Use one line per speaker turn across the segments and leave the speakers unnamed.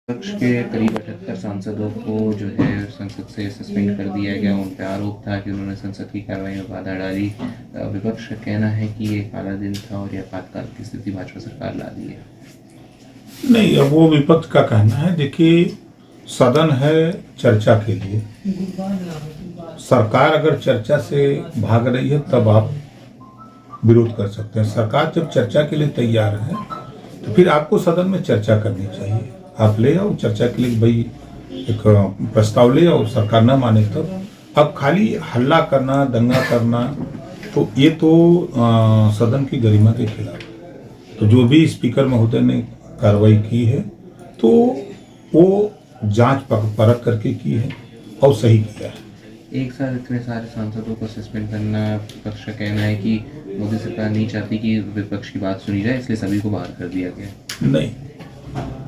विपक्ष के करीब 78 सांसदों को जो है संसद से सस्पेंड कर दिया गया। उन पर आरोप था कि उन्होंने संसद की कार्रवाई में बाधा डाली। विपक्ष का कहना है कि ये काला दिन था और ये आपातकाल की स्थिति भाजपा सरकार ला दी है।
नहीं, अब वो विपक्ष का कहना है। देखिए, सदन है चर्चा के लिए। सरकार अगर चर्चा से भाग रही है तब आप विरोध कर सकते हैं। सरकार जब चर्चा के लिए तैयार है तो फिर आपको सदन में चर्चा करनी चाहिए। आप ले आओ चर्चा के लिए, भाई एक प्रस्ताव ले आओ, सरकार ना माने तब। अब खाली हल्ला करना, दंगा करना, तो ये तो सदन की गरिमा के खिलाफ है। तो जो भी स्पीकर महोदय ने कार्रवाई की है तो वो जांच परख करके की है और सही किया है।
एक साथ इतने सारे सांसदों को सस्पेंड करना, विपक्ष का कहना है कि मोदी सरकार नहीं चाहती कि विपक्ष की बात सुनी जाए, इसलिए सभी को बाहर कर दिया गया।
नहीं,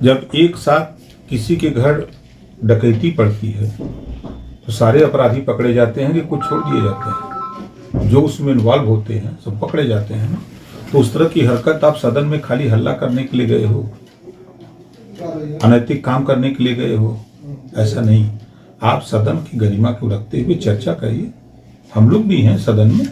जब एक साथ किसी के घर डकैती पड़ती है तो सारे अपराधी पकड़े जाते हैं कि कुछ छोड़ दिए जाते हैं? जो उसमें इन्वॉल्व होते हैं सब पकड़े जाते हैं ना। तो उस तरह की हरकत आप सदन में खाली हल्ला करने के लिए गए हो, अनैतिक काम करने के लिए गए हो, ऐसा नहीं। आप सदन की गरिमा को रखते हुए चर्चा करिए। हम लोग भी हैं सदन में,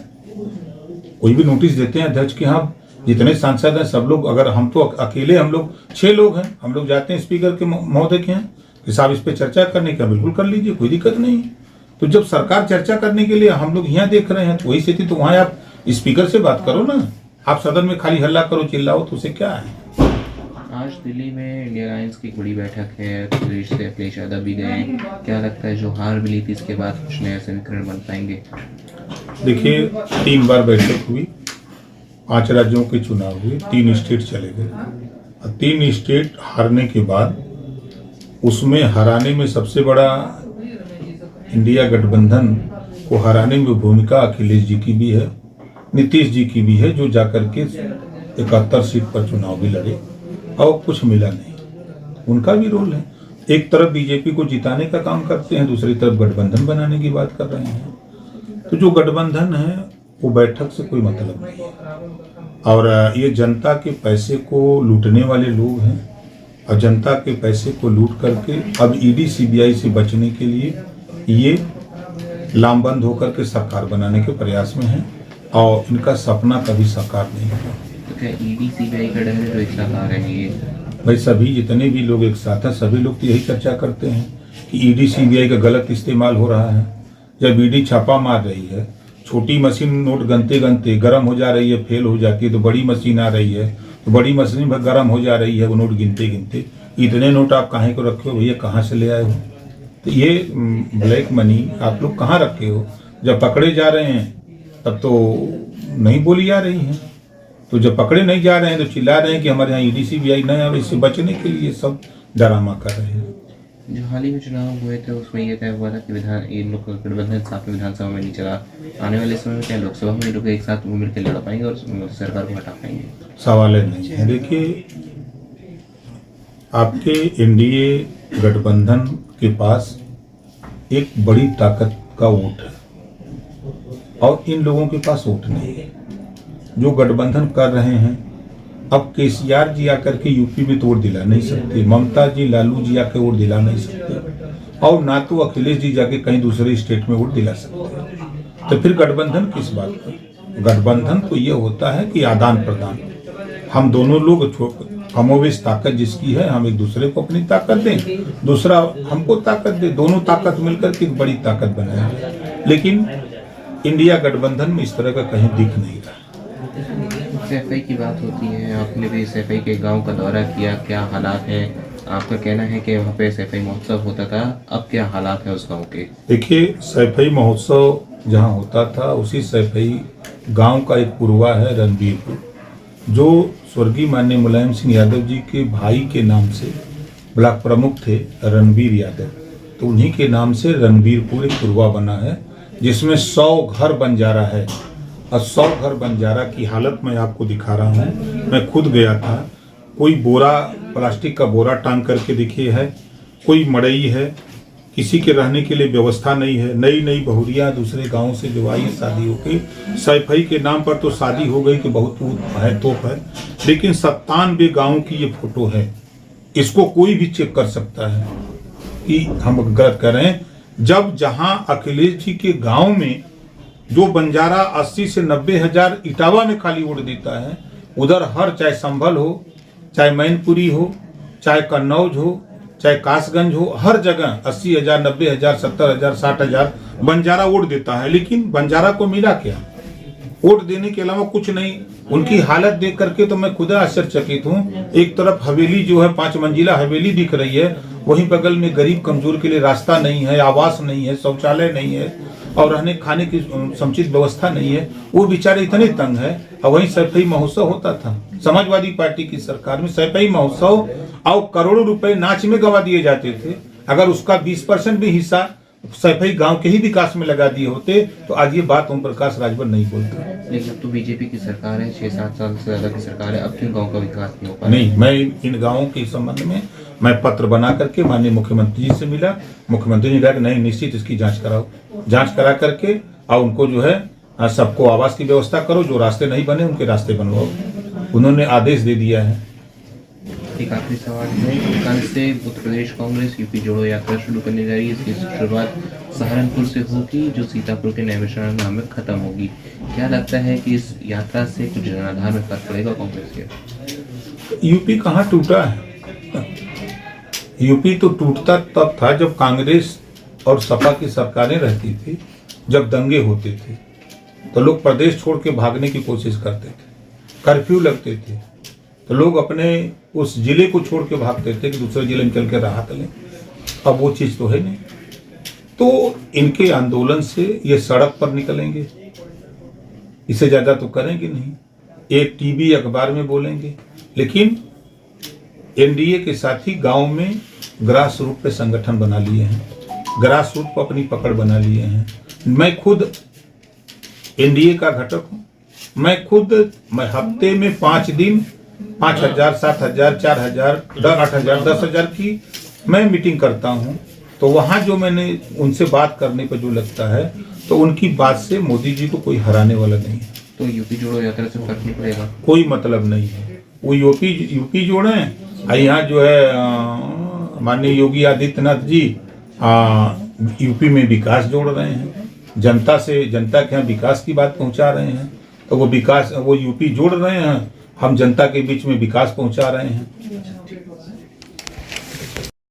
कोई भी नोटिस देते हैं अध्यक्ष के, हाँ जितने सांसद हैं सब लोग, अगर हम तो अकेले हम लोग 6 लोग हैं, हम लोग जाते हैं स्पीकर के महोदय के हैं कि साहब इस पे चर्चा करने का, बिल्कुल कर लीजिए, कोई दिक्कत नहीं। तो जब सरकार चर्चा करने के लिए हम लोग यहाँ देख रहे हैं तो वही स्थिति, तो वहाँ आप स्पीकर से बात करो ना। आप सदन में खाली हल्ला करो, चिल्लाओ, तो उसे क्या है।
आज दिल्ली में इंडिया अलायंस की बड़ी बैठक है, प्रदेश से अखिलेश यादव भी गए। क्या लगता है जो हार मिली थी इसके बाद कुछ नया समीकरण बन पाएंगे?
देखिए, 3 बार बैठक हुई, 5 राज्यों के चुनाव हुए, 3 स्टेट चले गए और 3 स्टेट हारने के बाद उसमें हराने में सबसे बड़ा इंडिया गठबंधन को हराने में भूमिका अखिलेश जी की भी है, नीतीश जी की भी है, जो जाकर के 71 सीट पर चुनाव भी लड़े और कुछ मिला नहीं। उनका भी रोल है। एक तरफ बीजेपी को जिताने का काम करते हैं, दूसरी तरफ गठबंधन बनाने की बात कर रहे हैं। तो जो गठबंधन है वो बैठक से कोई मतलब नहीं है। और ये जनता के पैसे को लूटने वाले लोग हैं और जनता के पैसे को लूट करके अब ईडी सीबीआई से बचने के लिए ये लामबंद होकर के सरकार बनाने के प्रयास में है और इनका सपना कभी साकार नहीं होगा।
तो क्या ईडी सीबीआई का डर है जो एक साथ आ रहे हैं?
भाई सभी जितने भी लोग एक साथ हैं, सभी लोग तो यही चर्चा करते हैं कि ईडी सीबीआई का गलत इस्तेमाल हो रहा है। जब ईडी छापा मार रही है, छोटी मशीन नोट गनते गनते गर्म हो जा रही है, फेल हो जाती है, तो बड़ी मशीन आ रही है, तो बड़ी मशीन गर्म हो जा रही है, वो नोट गिनते गिनते। इतने नोट आप काहे को रखे हो भैया, कहाँ से ले आए हो? तो ये ब्लैक मनी आप लोग कहाँ रखे हो? जब पकड़े जा रहे हैं तब तो नहीं बोली जा रही है, तो जब पकड़े नहीं जा रहे हैं तो चिल्ला रहे हैं कि हमारे यहाँ ईडी सीबीआई नहीं है। इससे बचने के लिए सब ड्रामा कर रहे हैं।
जो हाल ही में चुनाव हुए थे उसमें ये तय हुआ था कि इन लोग का गठबंधन साथ में विधानसभा में नहीं चला। आने वाले समय में क्या लोकसभा में लोग एक साथ मिल के लड़ पाएंगे और सरकार को हटा पाएंगे?
सवाल नहीं है। देखिए, आपके एनडीए गठबंधन के पास एक बड़ी ताकत का वोट है और इन लोगों के पास वोट नहीं है। जो गठबंधन कर रहे हैं, अब केसीआर जी आकर के यूपी में तो वोट दिला नहीं सकते, ममता जी लालू जी आकर वोट दिला नहीं सकते और ना तो अखिलेश जी जाके कहीं दूसरे स्टेट में वोट दिला सकते हैं। तो फिर गठबंधन किस बात का? गठबंधन तो ये होता है कि आदान प्रदान, हम दोनों लोग कमोवेश ताकत जिसकी है, हम एक दूसरे को अपनी ताकत दें, दूसरा हमको ताकत दे, दोनों ताकत मिलकर के एक बड़ी ताकत बनाए। लेकिन इंडिया गठबंधन में इस तरह का कहीं दिख नहीं रहा।
सैफई की बात होती है, आपने भी सैफई के गांव का दौरा किया, क्या हालात है? आपका कहना है कि वहाँ पे सैफई महोत्सव होता था, अब क्या हालात है उस गांव के?
देखिए, सैफई महोत्सव जहाँ होता था उसी सैफई गांव का एक पुरवा है रणबीरपुर, जो स्वर्गीय माननीय मुलायम सिंह यादव जी के भाई के नाम से ब्लॉक प्रमुख थे रणबीर यादव, तो उन्हीं के नाम से रणबीरपुर एक पुरवा बना है जिसमें 100 घर बंजारा है। और 100 घर बंजारा की हालत मैं आपको दिखा रहा हूँ। मैं खुद गया था, कोई बोरा, प्लास्टिक का बोरा टांग करके देखिए है, कोई मड़ई है, किसी के रहने के लिए व्यवस्था नहीं है। नई नई बहुरियाँ दूसरे गांव से जो आई है शादी होकर, सैफई के नाम पर तो शादी हो गई कि बहुत है तोप है, लेकिन 97 गाँव की ये फोटो है। इसको कोई भी चेक कर सकता है कि हम गलत कर रहे हैं। जब जहां अखिलेश जी के गांव में जो बंजारा 80 से 90 हजार इटावा में खाली वोट देता है, उधर हर चाहे संभल हो, चाहे मैनपुरी हो, चाहे कन्नौज हो, चाहे कासगंज हो, हर जगह 80 हजार, 90 हजार, 70 हजार, 60 हजार बंजारा वोट देता है। लेकिन बंजारा को मिला क्या? वोट देने के अलावा कुछ नहीं। उनकी हालत देख करके तो मैं खुद आश्चर्यचकित हूँ। एक तरफ हवेली जो है 5 मंजिला हवेली दिख रही है, वहीं बगल में गरीब कमजोर के लिए रास्ता नहीं है, आवास नहीं है, शौचालय नहीं है और रहने खाने की समुचित व्यवस्था नहीं है। वो बेचारे इतने तंग है। और वहीं सैफई महोत्सव होता था समाजवादी पार्टी की सरकार में, सैफई महोत्सव और करोड़ों रुपए नाच में गवा दिए जाते थे। अगर उसका 20% भी हिस्सा सैफई गांव के ही विकास में लगा दिए होते तो आज ये बात ओम प्रकाश राजभर नहीं बोलता।
लेकिन अब तो बीजेपी की सरकार है, 6-7 साल से ज्यादा की सरकार है, अब क्यों गांव का विकास नहीं हो पा रहा?
नहीं, मैं इन गांवों के संबंध में मैं पत्र बना करके माननीय मुख्यमंत्री जी से मिला। मुख्यमंत्री ने कहा कि नहीं, निश्चित इसकी जांच कराओ, जांच करा करके और उनको जो है सबको आवास की व्यवस्था करो, जो रास्ते नहीं बने उनके रास्ते बनवाओ। उन्होंने आदेश दे दिया है।
एक आखिरी सवाल है, कल से उत्तर प्रदेश कांग्रेस यूपी जोड़ो यात्रा शुरू करने जा रही है। इसकी शुरुआत सहारनपुर से होगी, जो सीतापुर के नैमिषारण्य नाम में खत्म होगी। क्या लगता है कि इस यात्रा से कुछ जनाधार में फर्क पड़ेगा कांग्रेस के?
यूपी कहाँ टूटा है? यूपी तो टूटता तब था जब कांग्रेस और सपा की सरकारें रहती थी, जब दंगे होते थे तो लोग प्रदेश छोड़ के भागने की कोशिश करते थे, कर्फ्यू लगते थे तो लोग अपने उस जिले को छोड़ के भागते थे कि दूसरे जिले में चल के राहत लें। अब वो चीज़ तो है नहीं। तो इनके आंदोलन से ये सड़क पर निकलेंगे, इससे ज़्यादा तो करेंगे नहीं। एक टीवी अखबार में बोलेंगे, लेकिन एनडीए के साथी गांव में ग्रास रूट पे संगठन बना लिए हैं, ग्रास रूट पर अपनी पकड़ बना लिए हैं। मैं खुद एनडीए का घटक हूँ। मैं हफ्ते में 5 दिन 5,000, 7,000, 4,000, 8,000, 10,000 की मैं मीटिंग करता हूं। तो वहां जो मैंने उनसे बात करने पर जो लगता है तो उनकी बात से मोदी जी को कोई हराने वाला नहीं है।
तो यूपी जोड़ो यात्रा से फर्क नहीं पड़ेगा?
कोई मतलब नहीं है। वो यूपी जोड़े हैं। यहाँ जो है माननीय योगी आदित्यनाथ जी यूपी में विकास जोड़ रहे हैं, जनता के यहाँ विकास की बात पहुंचा रहे हैं। तो वो यूपी जोड़ रहे हैं, हम जनता के बीच में विकास पहुंचा रहे हैं।